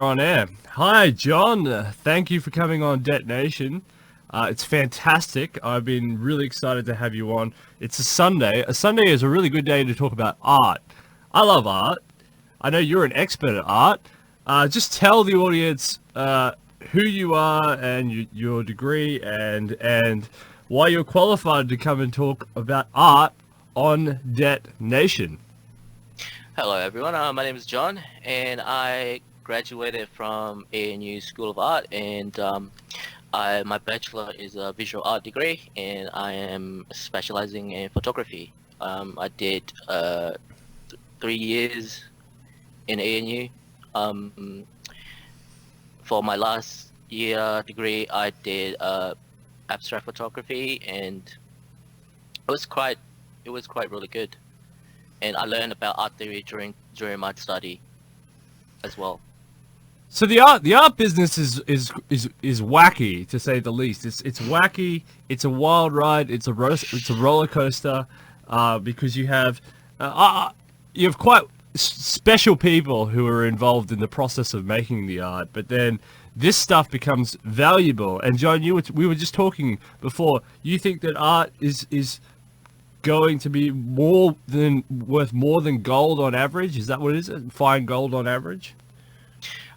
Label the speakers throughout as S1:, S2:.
S1: on air. Hi, John. Thank you for coming on Det Nation. It's fantastic. I've been really excited to have you on. It's a Sunday. A Sunday is a really good day to talk about art. I love art. I know you're an expert at art. Just tell the audience who you are and your degree and why you're qualified to come and talk about art on Det Nation.
S2: Hello everyone, my name is John and I graduated from ANU School of Art and my bachelor is a visual art degree and I am specializing in photography. I did 3 years in ANU. For my last year degree I did abstract photography and it was quite really good. And I learned about art theory during my study as well.
S1: So the art business is wacky, to say the least. It's wacky. It's a wild ride. It's a roller coaster, because you have quite special people who are involved in the process of making the art. But then this stuff becomes valuable. And John, we were just talking before. You think that art is going to be worth more than gold on average? Is that what it is? Fine gold on average?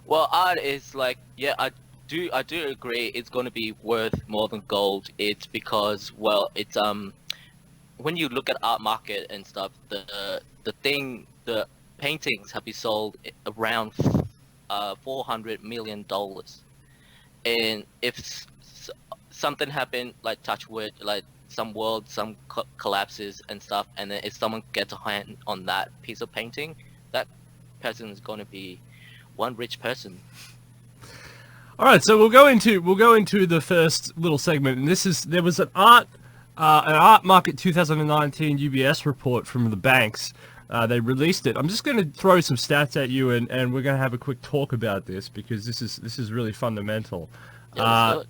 S2: Well, art is like, yeah, I do agree it's going to be worth more than gold. It's because, well, it's when you look at art market and stuff, the paintings have been sold around $400 million. And if something happened, like touch wood, like some collapses and stuff, and then if someone gets a hand on that piece of painting, that person is going to be one rich person.
S1: All right, so we'll go into the first little segment, and there was an art market 2019 UBS report from the banks. They released it. I'm just going to throw some stats at you, and we're going to have a quick talk about this because this is really fundamental.
S2: Yeah,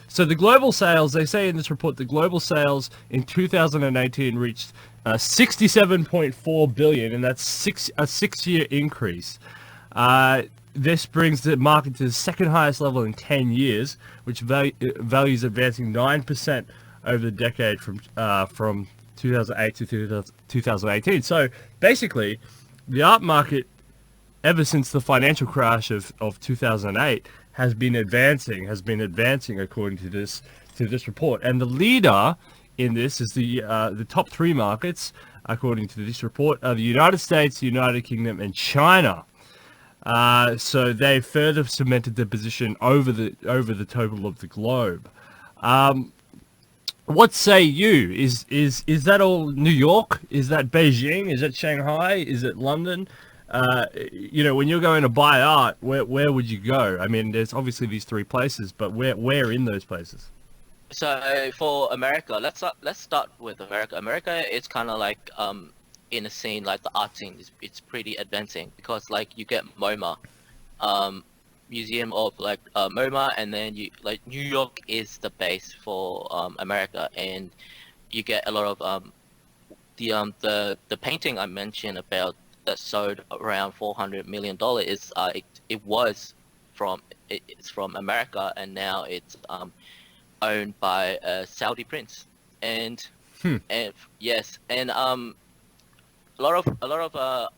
S1: So the global sales, they say in this report, the global sales in 2018 reached 67.4 billion, and that's a 6-year increase. This brings the market to the second highest level in 10 years, which values advancing 9% over the decade from 2008 to 2018. So basically, the art market, ever since the financial crash of 2008, has been advancing according to this report. And the leader in this is the top 3 markets according to this report are the United States, the United Kingdom, and China. So they further cemented their position over the total of the globe. What say you? Is that all New York? Is that Beijing? Is that Shanghai? Is it London? When you're going to buy art, where would you go? I mean, there's obviously these 3 places, but where in those places?
S2: So for America, let's start with America. America is kind of like in a scene like the art scene. It's pretty advancing because like you get MoMA, Museum of like MoMA, and then you like New York is the base for America, and you get a lot of the painting I mentioned about that sold around $400 million is it's from America, and now it's owned by a Saudi prince, and yes, and a lot of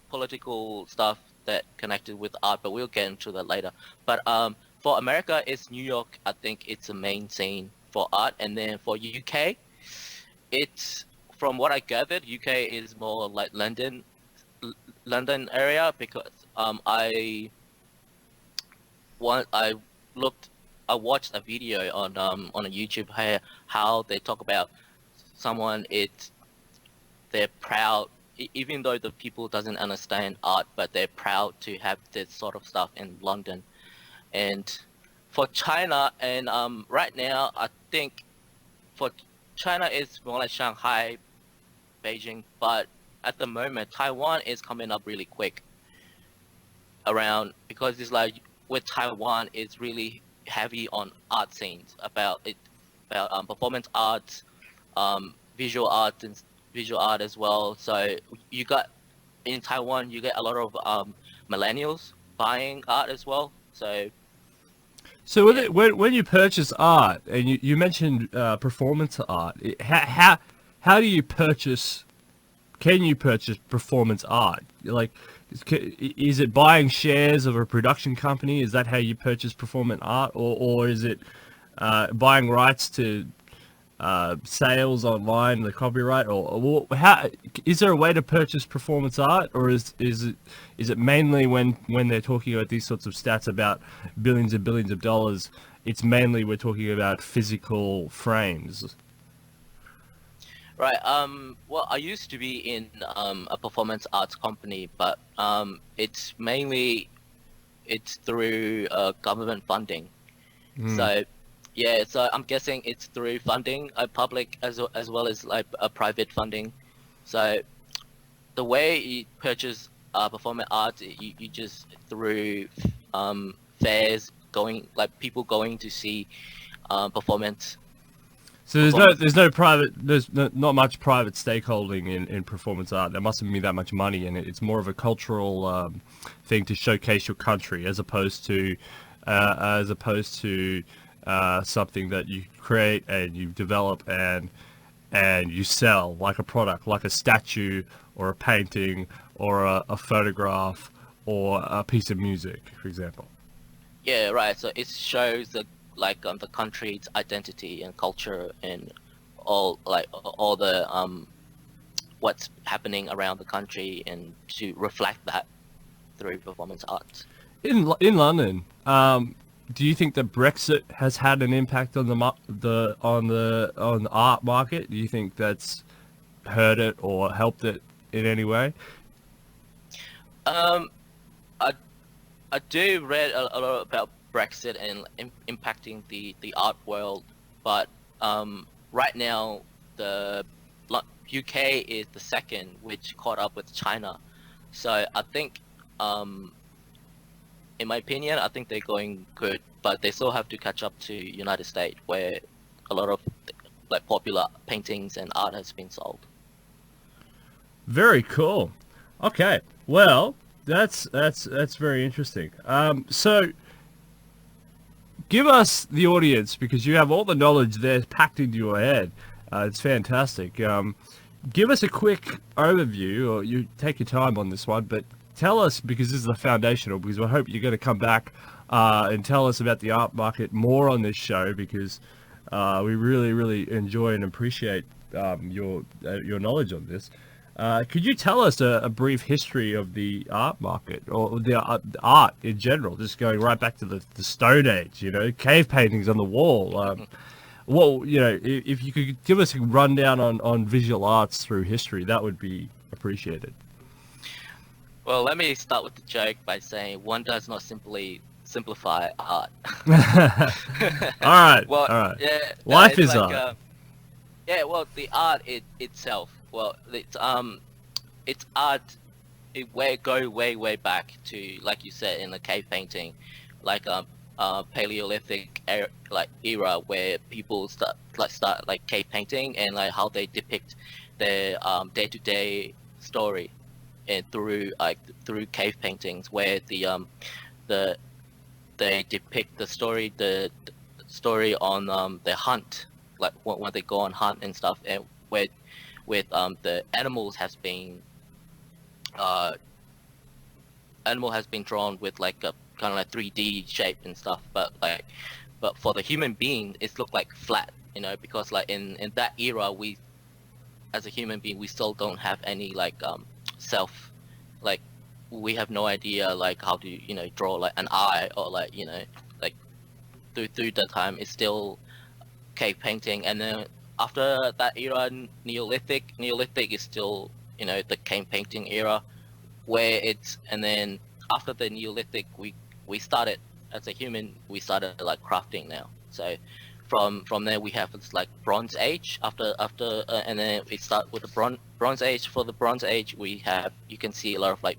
S2: political stuff that connected with art, but we'll get into that later. But for America, it's New York. I think it's a main scene for art, and then for UK, it's from what I gathered, UK is more like London area because I watched a video on a YouTube how they talk about someone they're proud, even though the people doesn't understand art, but they're proud to have this sort of stuff in London. And for China, and right now I think for China it's more like Shanghai, Beijing, but at the moment Taiwan is coming up really quick around because it's like with Taiwan it's really heavy on art scenes about performance arts, visual art and visual art as well. So you got in Taiwan you get a lot of millennials buying art as well. So
S1: So with
S2: yeah.
S1: it, when you purchase art, and you mentioned performance art, how do you purchase? Can you purchase performance art? Like, is it buying shares of a production company? Is that how you purchase performance art, or is it buying rights to sales online, the copyright, or how is there a way to purchase performance art, or is it mainly when they're talking about these sorts of stats about billions and billions of dollars, it's mainly we're talking about physical frames.
S2: Right. Well, I used to be in a performance arts company, but it's through government funding.
S1: Mm.
S2: So yeah, so I'm guessing it's through funding, public as well as like a private funding. So the way you purchase performing art, you just through fairs, going like people going to see performance
S1: So
S2: performance.
S1: not much private stakeholding in performance art. There mustn't be that much money in it. It's more of a cultural thing to showcase your country, as opposed to something that you create and you develop and you sell, like a product, like a statue or a painting or a photograph or a piece of music, for example.
S2: Yeah, right. So it shows the country's identity and culture and all the what's happening around the country and to reflect that through performance arts.
S1: In London, do you think that Brexit has had an impact on the art market? Do you think that's hurt it or helped it in any way?
S2: Um, I I do read a lot about Brexit and impacting the art world, but right now the UK is the second, which caught up with China. So I think, in my opinion, I think they're going good, but they still have to catch up to United States, where a lot of like popular paintings and art has been sold.
S1: Very cool. Okay. Well, that's very interesting. So give us the audience, because you have all the knowledge there packed into your head. It's fantastic. Give us a quick overview, or you take your time on this one, but tell us, because this is the foundational, because I hope you're going to come back and tell us about the art market more on this show, because we really, really enjoy and appreciate your knowledge on this. Could you tell us a brief history of the art market, or the art in general, just going right back to the Stone Age, cave paintings on the wall? Well, if you could give us a rundown on visual arts through history, that would be appreciated.
S2: Well, let me start with the joke by saying one does not simply simplify art.
S1: All right,
S2: Well,
S1: all right.
S2: yeah, no,
S1: Life
S2: it's
S1: is
S2: like
S1: art.
S2: yeah, well, the art itself, well, it's art. Way back to, like you said, in the cave painting, like Paleolithic era, where people start like cave painting, and like how they depict their day-to-day story, and through cave paintings, where the they depict the story on their hunt, like when they go on hunt and stuff, and where with the uh animal has been drawn with like a kind of like 3D shape and stuff, but for the human being it's looked like flat, because like in that era, we as a human being, we still don't have any like self, like we have no idea like how to draw like an eye, or like like through the time it's still cave painting. And then after that era, Neolithic is still the cave painting era, where it's, and then after the Neolithic, we started, as a human, we started like crafting now. So from there we have this like Bronze Age and then we start with the Bronze Age. For the Bronze Age, you can see a lot of like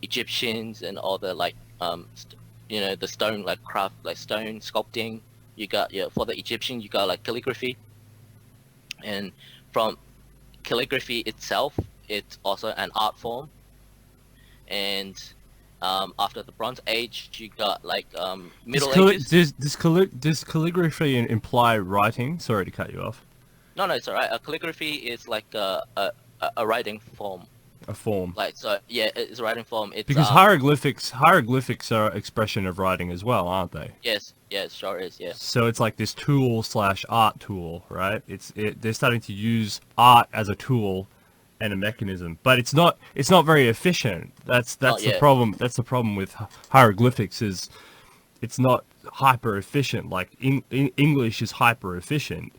S2: Egyptians and all the like the stone like craft, like stone sculpting. You got, yeah, for the Egyptian you got like calligraphy, and from calligraphy itself, it's also an art form. And After the Bronze Age, you got like Middle Ages.
S1: Does calligraphy imply writing? Sorry to cut you off.
S2: No, it's alright. Calligraphy is like a writing form.
S1: A form.
S2: Like, so yeah, it's a writing form. It's
S1: Because hieroglyphics are expression of writing as well, aren't they?
S2: yes, it sure is. Yeah.
S1: So it's like this tool / art tool, right? They're starting to use art as a tool and a mechanism, but it's not very efficient. That's the problem. That's the problem with hieroglyphics is it's not hyper efficient. Like English is hyper efficient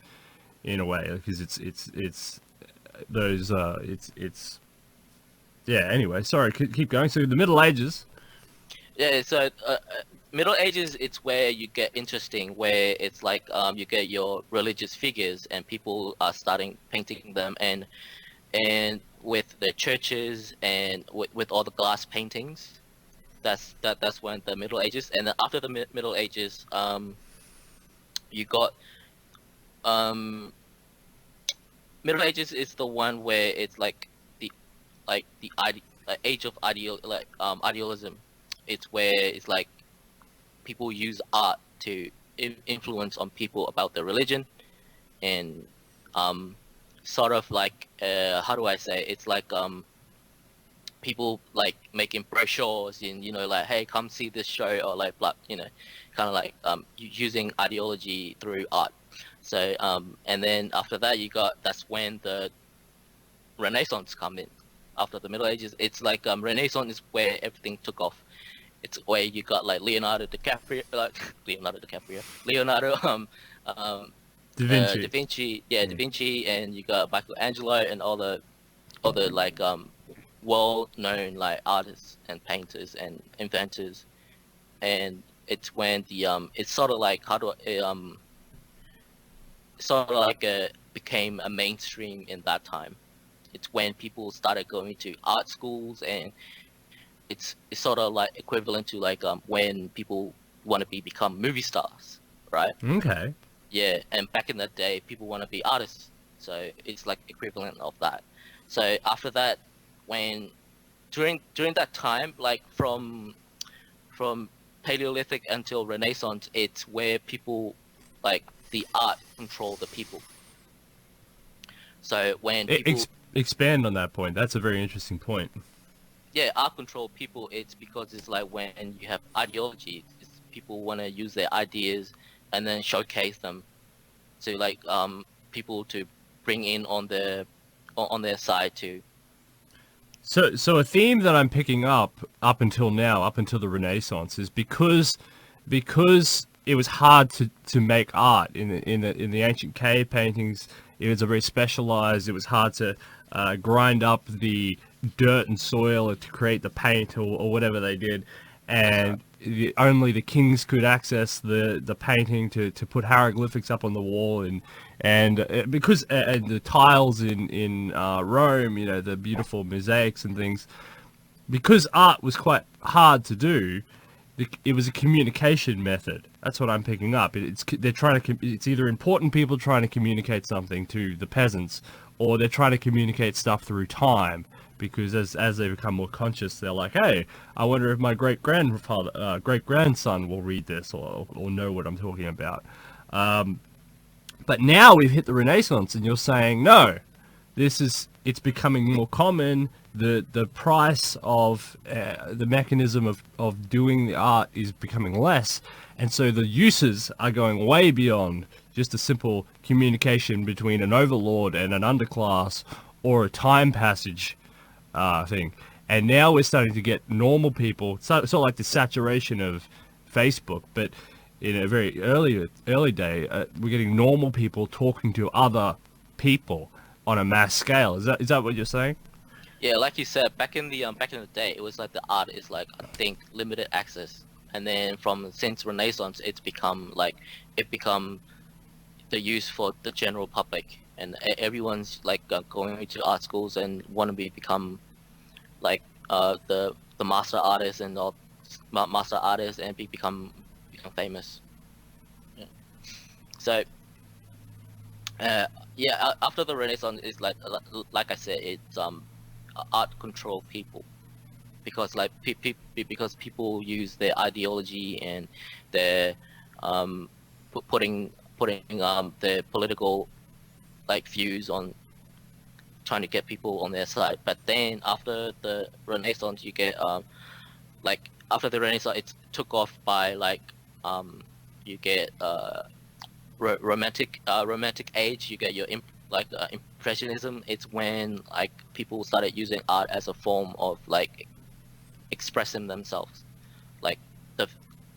S1: in a way because it's those it's yeah. Anyway, sorry. Keep going. So the Middle Ages.
S2: Yeah. So Middle Ages, it's where you get interesting, where it's like you get your religious figures and people are starting painting them and with the churches and with all the glass paintings. That's when the Middle Ages, and then after the Middle Ages, you got Middle Ages is the one where it's like the age of idealism. It's where it's like people use art to influence on people about their religion, and sort of like how do I say? It's like people like making brochures and like, hey, come see this show, or like blah, kind of like using ideology through art. So and then after that that's when the Renaissance come in. After the Middle Ages, it's like Renaissance is where everything took off. It's where you got like Leonardo, Da Vinci, Da Vinci, and you got Michelangelo and all the other like well-known like artists and painters and inventors. And it's when the it's sort of like sort of like became a mainstream in that time. It's when people started going to art schools, and it's sort of like equivalent to like when people want to become movie stars, right?
S1: Okay.
S2: Yeah, and back in the day, people want to be artists, so it's like equivalent of that. So after that, when during that time, like from Paleolithic until Renaissance, it's where people like the art control the people. So when people
S1: expand on that point, that's a very interesting point.
S2: Yeah, art control people. It's because it's like when you have ideology, people want to use their ideas and then showcase them to like people to bring in on their side too.
S1: So a theme that I'm picking up until now, up until the Renaissance, is because it was hard to make art in the ancient cave paintings. It was a very specialized. It was hard to grind up the dirt and soil to create the paint or whatever they did, and only the kings could access the painting to put hieroglyphics up on the wall, and because the tiles in Rome, the beautiful mosaics and things, because art was quite hard to do. It was a communication method. That's what I'm picking up. They're trying to. It's either important people trying to communicate something to the peasants, or they're trying to communicate stuff through time. Because as they become more conscious, they're like, hey, I wonder if my great grandson will read this or know what I'm talking about. But now we've hit the Renaissance, and you're saying no. It's becoming more common. The price of the mechanism of doing the art is becoming less, and so the uses are going way beyond just a simple communication between an overlord and an underclass or a time passage thing. And now we're starting to get normal people. It's sort of like the saturation of Facebook, but in a very early day, we're getting normal people talking to other people on a mass scale. Is that what you're saying?
S2: Yeah, like you said, back in the day, it was like the art is like, I think, limited access, and then since Renaissance, it's become the use for the general public, and everyone's like going to art schools and want to become like the master artist and all master artists and become famous. Yeah. So yeah, after the Renaissance, is like I said, it's art control people. because like because people use their ideology and their putting their political like views on trying to get people on their side. But then after the Renaissance, you get like after the Renaissance, it took off by like you get romantic age. You get your impressionism. It's when like people started using art as a form of like expressing themselves, like the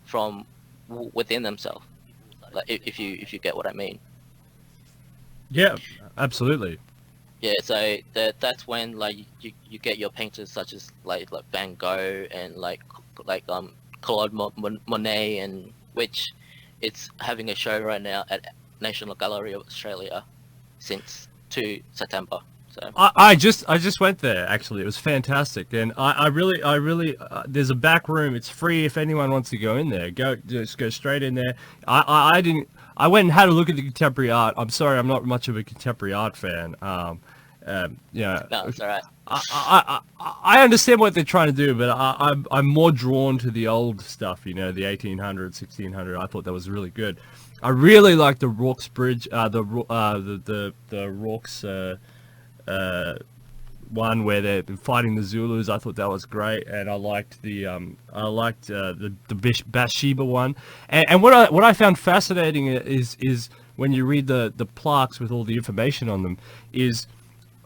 S2: from within themselves. Like if you get what I mean.
S1: Yeah, absolutely.
S2: Yeah, so that's when like you get your painters such as like Van Gogh and like Claude Monet, and which it's having a show right now at National Gallery of Australia since 2 September. So
S1: I just went there actually. It was fantastic, and I really there's a back room. It's free if anyone wants to go in there. Just go straight in there. I didn't. I went and had a look at the contemporary art. I'm sorry, I'm not much of a contemporary art fan. You know,
S2: no, it's alright.
S1: I understand what they're trying to do, but I'm more drawn to the old stuff. You know, the 1800, 1600. I thought that was really good. I really like the Rorkes Bridge, the Rorkes one where they're fighting the Zulus. I thought that was great, and I liked the Bathsheba one. And what I found fascinating is when you read the plaques with all the information on them, is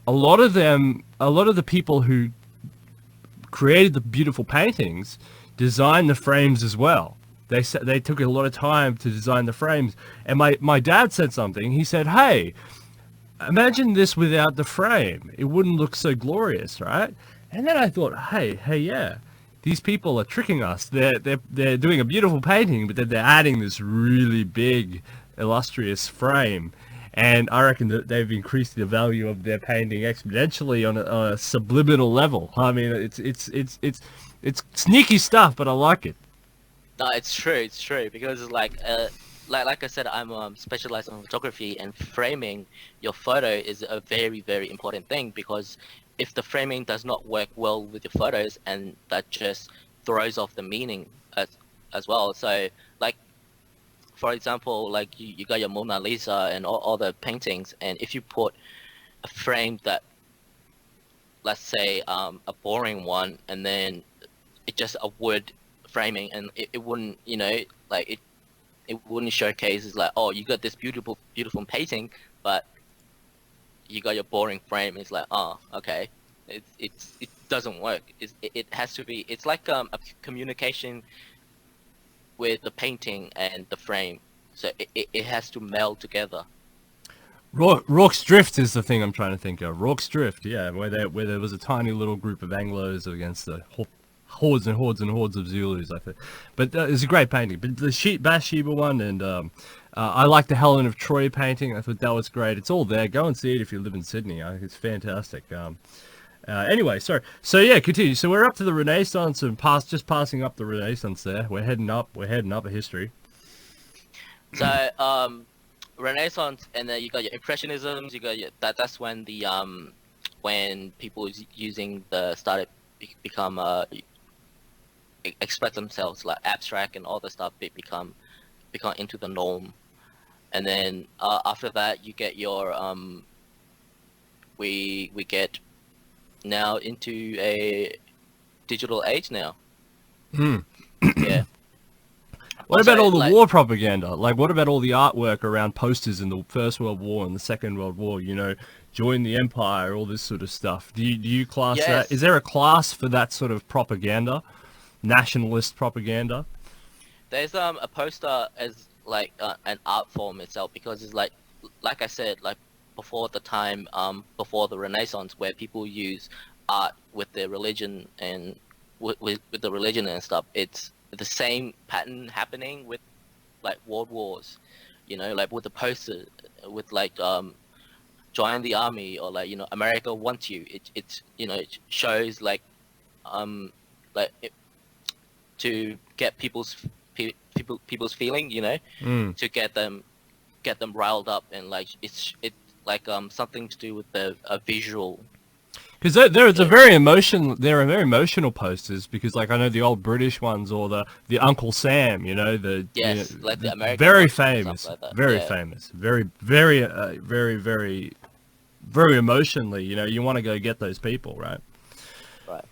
S1: a lot of the people who created the beautiful paintings designed the frames as well. They took a lot of time to design the frames. And my dad said something. He said, "Hey, imagine this without the frame. It wouldn't look so glorious, right?" And then I thought, hey, yeah, these people are tricking us. They're doing a beautiful painting, but then they're adding this really big, illustrious frame. And I reckon that they've increased the value of their painting exponentially on a subliminal level. I mean, it's sneaky stuff, but I like it.
S2: No, it's true because it's like I said, I'm specialized in photography, and framing your photo is a very, very important thing, because if the framing does not work well with your photos, and that just throws off the meaning as well. So like, for example, like you got your Mona Lisa and all the paintings, and if you put a frame that, let's say a boring one, and then it's just a wood framing, and it wouldn't, you know, like it wouldn't showcase. It's like, oh, you got this beautiful painting, but you got your boring frame. It's like, oh, okay, it doesn't work. It has to be. It's like a communication with the painting and the frame, so it has to meld together.
S1: Rorkes Drift is the thing I'm trying to think of. Rorkes Drift, yeah, where there was a tiny little group of Anglos against the hordes and hordes and hordes of Zulus, I think. But it's a great painting. But the Bathsheba one, and I like the Helen of Troy painting. I thought that was great. It's all there. Go and see it if you live in Sydney. I think it's fantastic. Anyway, so yeah, continue. So we're up to the Renaissance and just passing up the Renaissance there. We're heading up a history.
S2: So Renaissance, and then you got your Impressionisms. You got that's when the when people using the started become express themselves, like abstract and all the stuff. They become into the norm, and then after that you get your we get now into a digital age now. Yeah.
S1: What about all the war propaganda? Like, what about all the artwork around posters in the First World War and the Second World War? You know, join the empire, all this sort of stuff. Do you class that? Is there a class for that sort of propaganda, nationalist propaganda?
S2: There's a poster as like an art form itself, because it's like I said, like before the time, before the Renaissance, where people use art with their religion and with the religion and stuff. It's the same pattern happening with like world wars, you know, like with the poster, with like join the army, or like, you know, America wants you. It's you know, it shows like to get people's feeling, you know, to get them riled up, and like it's like something to do with the visual.
S1: Because they're very emotional posters. Because like I know the old British ones or the Uncle Sam,
S2: Yes, like the American
S1: very
S2: ones and
S1: famous,
S2: stuff like that.
S1: very
S2: Yeah.
S1: famous, very emotionally. You want to go get those people, right?
S2: Right.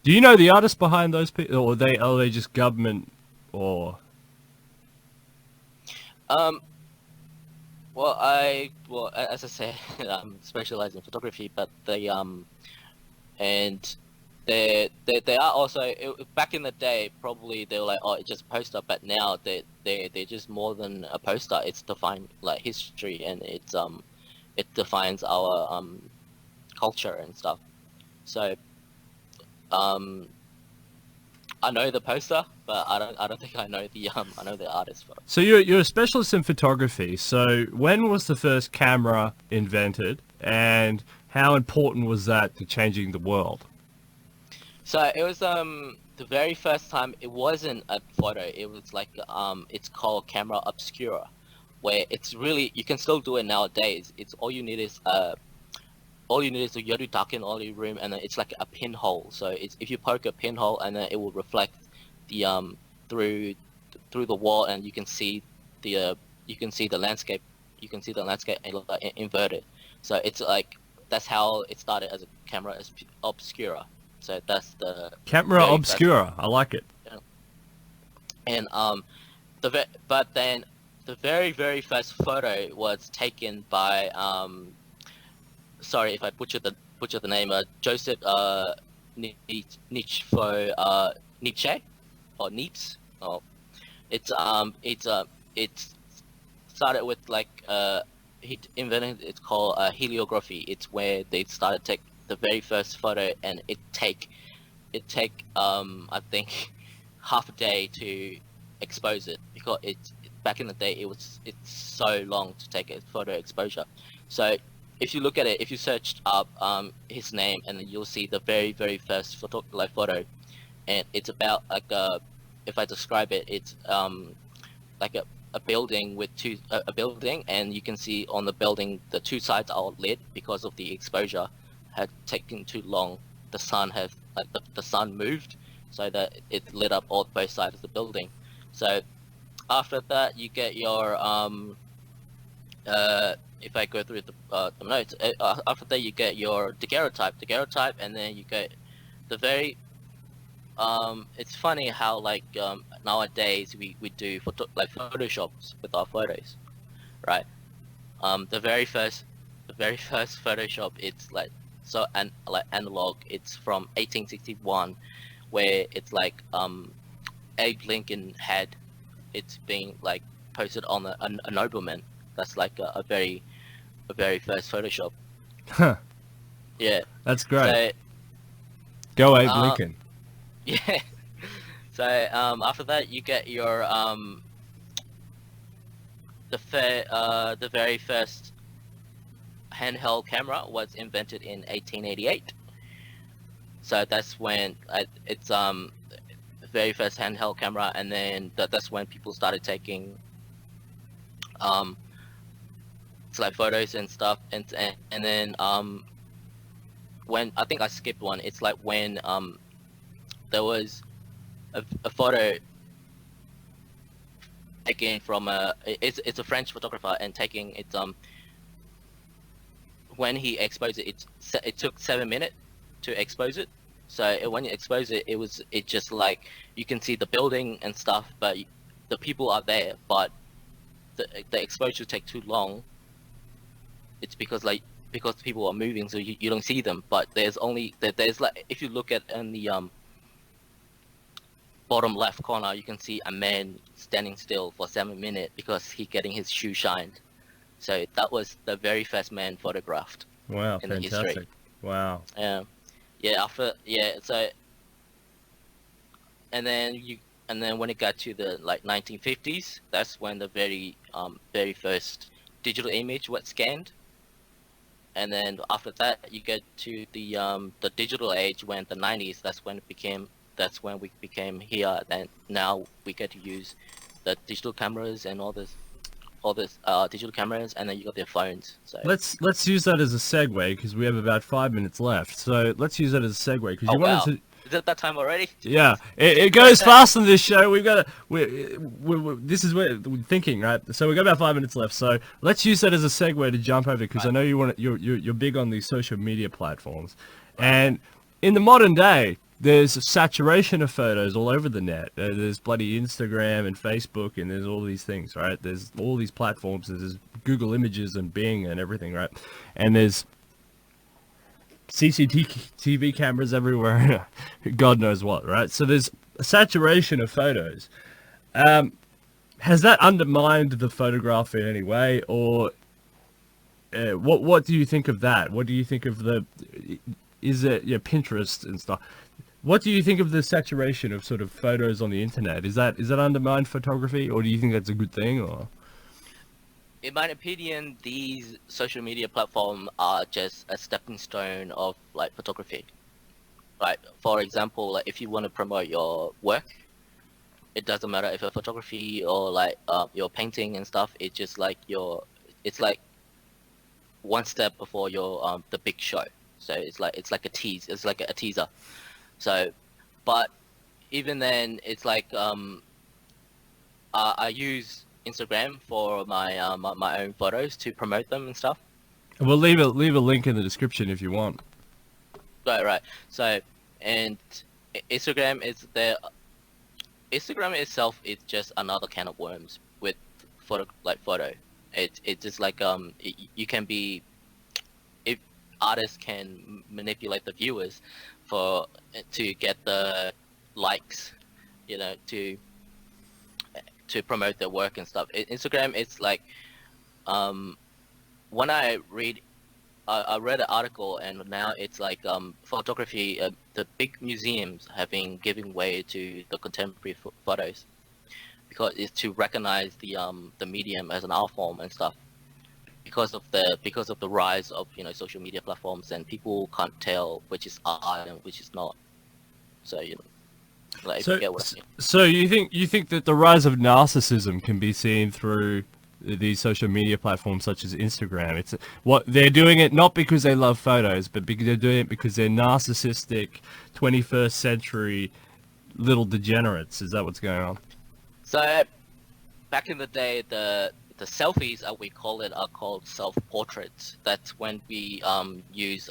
S1: Do you know the artists behind those people, or are they just government, or?
S2: Um. As I said, I'm specialized in photography, but and they are also back in the day probably they were like, oh, it's just a poster, but now they're just more than a poster. It's defined like history, and it defines our culture and stuff. So I know the poster, but I don't think I know the artist. But
S1: So you're a specialist in photography. So when was the first camera invented, and how important was that to changing the world?
S2: so it was the very first time. It wasn't a photo. It was like it's called camera Obscura, where it's really, you can still do it nowadays. It's all you need is you have to darken all your room, and then it's like a pinhole. So it's, if you poke a pinhole, and then it will reflect the through the wall, and you can see the landscape. You can see the landscape inverted. So it's like, that's how it started as a camera Obscura. So that's the
S1: Camera
S2: very first
S1: Obscura. I like it.
S2: one. And but then the very first photo was taken by sorry if I butchered the name, Joseph Nietzsche Nietzsche or Niepce. Oh, it's started with like he invented, it's called heliography. It's where they started take the very first photo, and it take I think half a day to expose it, because it's back in the day it's so long to take a photo exposure. So if you look at it, if you searched up his name, and then you'll see the very first photo, and it's about like if I describe it, it's like a building with a building, and you can see on the building the two sides are lit because of the exposure had taken too long. The sun has the sun moved, so that it lit up all both sides of the building. So after that, you get your if I go through the notes, after that you get your daguerreotype, and then you get the very it's funny how like nowadays we do photoshops with our photos, right? The very first Photoshop, it's like like analog. It's from 1861, where it's like Abe Lincoln had, it's being like posted on a nobleman. That's like a very first Photoshop.
S1: Huh.
S2: Yeah.
S1: That's great.
S2: So
S1: Go Abe Lincoln.
S2: yeah. So after that, you get your the very first handheld camera was invented in 1888. So that's when it's the very first handheld camera, and then that's when people started taking it's like photos and stuff, and then when I think I skipped one, it's like when there was a photo taken from it's a French photographer, and taking it when he exposed it, it took 7 minutes to expose it. So when you expose it, it just like, you can see the building and stuff, but the people are there, but the exposure take too long. It's because people are moving, so you don't see them. But there's like, if you look at in the bottom left corner, you can see a man standing still for 7 minutes because he's getting his shoe shined. So that was the very first man photographed.
S1: Wow,
S2: in the
S1: fantastic.
S2: history.
S1: Wow.
S2: So and then when it got to the like 1950s, that's when the very first digital image was scanned. And then after that, you get to the digital age, when the 90s, that's when we became here, and now we get to use the digital cameras and all this. all this digital cameras, and then you got their phones. So
S1: Let's use that as a segue because we have about 5 minutes left. So let's use that as a segue because you
S2: wow.
S1: wanted to.
S2: Is it that time already?
S1: Yeah, it goes fast on this show. We've got to. This is where we're thinking, right? So we've got about 5 minutes left. So let's use that as a segue to jump over because I know you're big on these social media platforms, and in the modern day, there's a saturation of photos all over the net. There's bloody Instagram and Facebook, and there's all these things, right? There's all these platforms. There's Google Images and Bing and everything, right? And there's CCTV cameras everywhere, God knows what, right? So there's a saturation of photos. Has that undermined the photograph in any way, or what do you think of that? What do you think of is it Pinterest and stuff? What do you think of the saturation of sort of photos on the internet? Is that undermined photography, or do you think that's a good thing, or?
S2: In my opinion, these social media platforms are just a stepping stone of like photography. Like for example, like if you want to promote your work, it doesn't matter if it's photography or like your painting and stuff. It's just like it's like one step before your the big show. So it's like a tease. It's like a teaser. So, but even then, it's like I use Instagram for my my own photos to promote them and stuff.
S1: We'll leave a link in the description if you want.
S2: Right. So, and Instagram Instagram itself is just another can of worms with photo. It's just like you can be, if artists can manipulate the viewers to get the likes, to promote their work and stuff. Instagram, it's like when I read an article, and now it's like photography, the big museums have been giving way to the contemporary photos because it's to recognize the medium as an art form and stuff, because of the rise of social media platforms, and people can't tell which is art and which is not. So like, if you get what I mean.
S1: So you think that the rise of narcissism can be seen through these social media platforms such as Instagram? It's what they're doing it not because they love photos, but because they're doing it because they're narcissistic 21st century little degenerates. Is that what's going on?
S2: So back in the day, the selfies, as we call it, are called self-portraits. That's when we use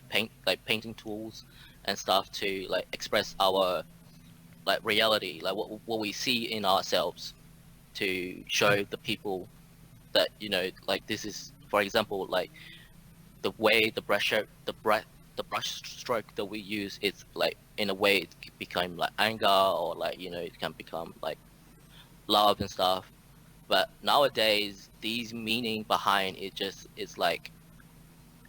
S2: painting tools and stuff to like express our like reality, like what we see in ourselves, to show the people that like this is, for example, like the way the brush stroke that we use, it's like in a way it become like anger, or like it can become like love and stuff. But nowadays, these meaning behind it just is like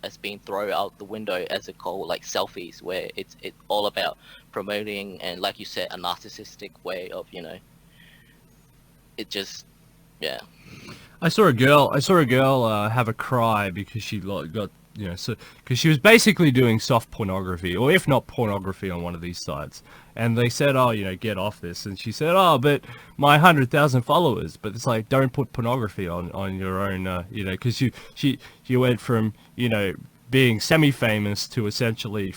S2: has been thrown out the window, as it called like selfies, where it's all about promoting, and like you said, a narcissistic way of it just
S1: I saw a girl have a cry because she got because she was basically doing soft pornography, or if not pornography, on one of these sites, and they said, oh, get off this, and she said, oh, but my 100,000 followers. But it's like, don't put pornography on your own, because she went from being semi-famous to essentially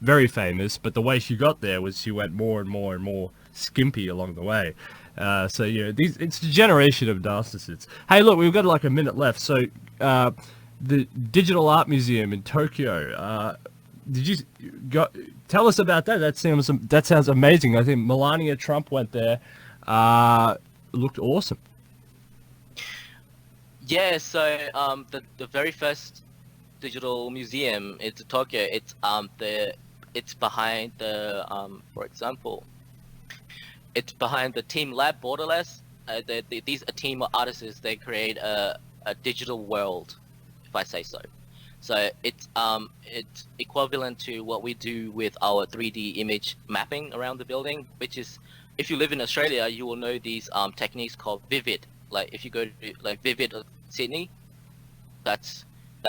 S1: very famous, but the way she got there was she went more and more and more skimpy along the way. So it's a generation of narcissists. Hey, look, we've got like a minute left. So the Digital Art Museum in Tokyo, did you tell us about that? That sounds amazing. I think Melania Trump went there. Looked awesome.
S2: Yeah. So the very first digital museum in Tokyo, it's behind for example, it's behind the team Lab Borderless. These a team of artists. They create a digital world, if I say so. So it's equivalent to what we do with our 3D image mapping around the building, which is, if you live in Australia, you will know these techniques called Vivid. Like if you go to like Vivid Sydney, that's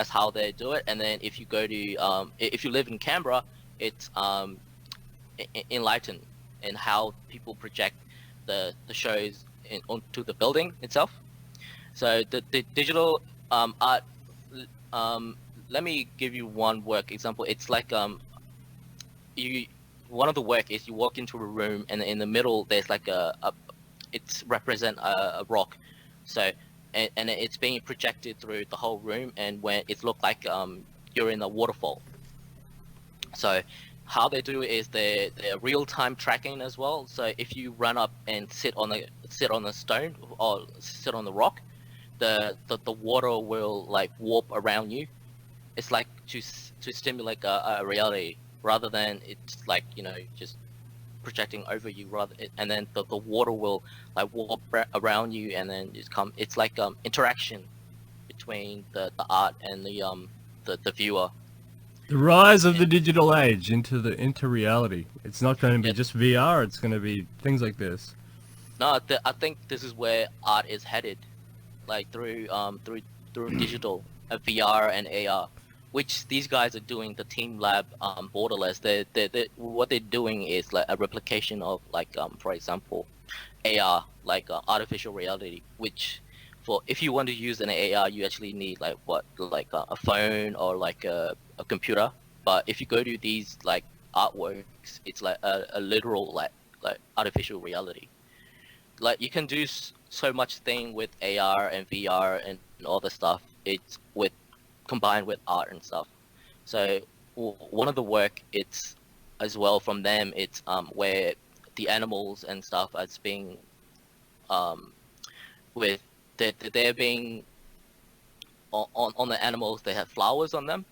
S2: how they do it. And then if you go to if you live in Canberra, it's Enlighten, and how people project the shows onto the building itself. So the digital art. Let me give you one work example. It's like you one of the work is you walk into a room and in the middle there's like a it's represent a rock, so and it's being projected through the whole room, and when it looked like you're in a waterfall. So how they do it is they're real-time tracking as well. So if you run up and sit on a stone or sit on the rock, the water will like warp around you. It's like to stimulate a reality, rather than it's like, you know, just projecting over you, and then the water will like warp around you, and then it's like interaction between the art and the viewer.
S1: The rise of the digital age into reality. It's not going to be
S2: Yeah.
S1: just VR. It's going to be things like this.
S2: No, I think this is where art is headed, like through digital, VR and AR, which these guys are doing. The team Lab Borderless. They what they're doing is like a replication of like for example, AR, like artificial reality. Which, for if you want to use an AR, you actually need like a phone or like a computer. But if you go to these like artworks, it's like a literal like artificial reality. Like you can do so much thing with AR and VR and all the stuff. It's with combined with art and stuff. So one of the work, it's as well from them, it's where the animals and stuff as being with they're being on the animals, they have flowers on them,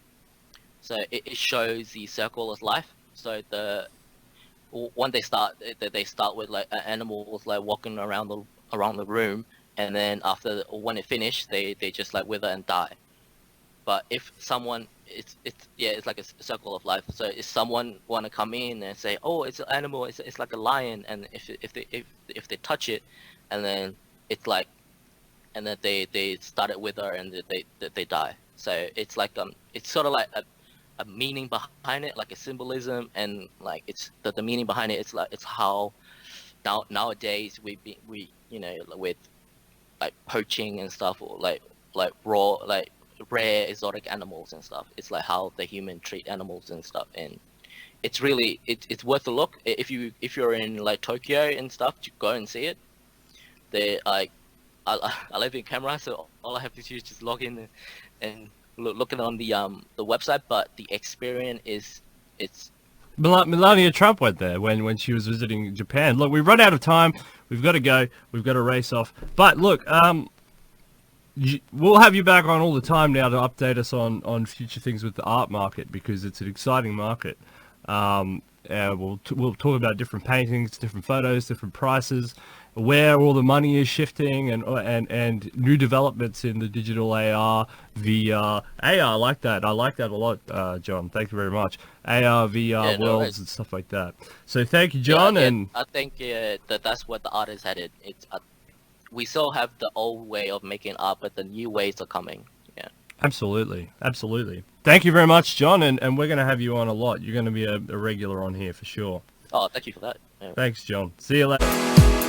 S2: so it shows the circle of life. So when they start with like animals like walking around the room, and then after when it finished, they just like wither and die. But if someone, it's like a circle of life. So if someone want to come in and say, oh, it's an animal, it's like a lion, and if they touch it, and then it's like, and then they start it wither and they die. So it's like it's sort of like a meaning behind it, like a symbolism, and like it's the meaning behind it. It's like it's how nowadays we you know, with like poaching and stuff, or like raw like rare exotic animals and stuff. It's like how the human treat animals and stuff, and it's really it's worth a look. If you're in like Tokyo and stuff, to go and see it. They like I live in camera, so all I have to do is just log in and looking on the website. But the experience is it's
S1: Melania Trump went there when she was visiting Japan. Look, we've run out of time. We've got to go. We've got to race off. But look, we'll have you back on all the time now to update us on future things with the art market, because it's an exciting market. We'll talk about different paintings, different photos, different prices, where all the money is shifting, and new developments in the digital AR, VR. AR, I like that a lot, John. Thank you very much. AR, VR worlds and stuff like that. So thank you, John. And
S2: I think that's what the art is headed. It's we still have the old way of making art, but the new ways are coming. Yeah.
S1: Absolutely. Thank you very much, John, and we're going to have you on a lot. You're going to be a regular on here for sure.
S2: Oh, thank you for that. Yeah.
S1: Thanks, John. See you later.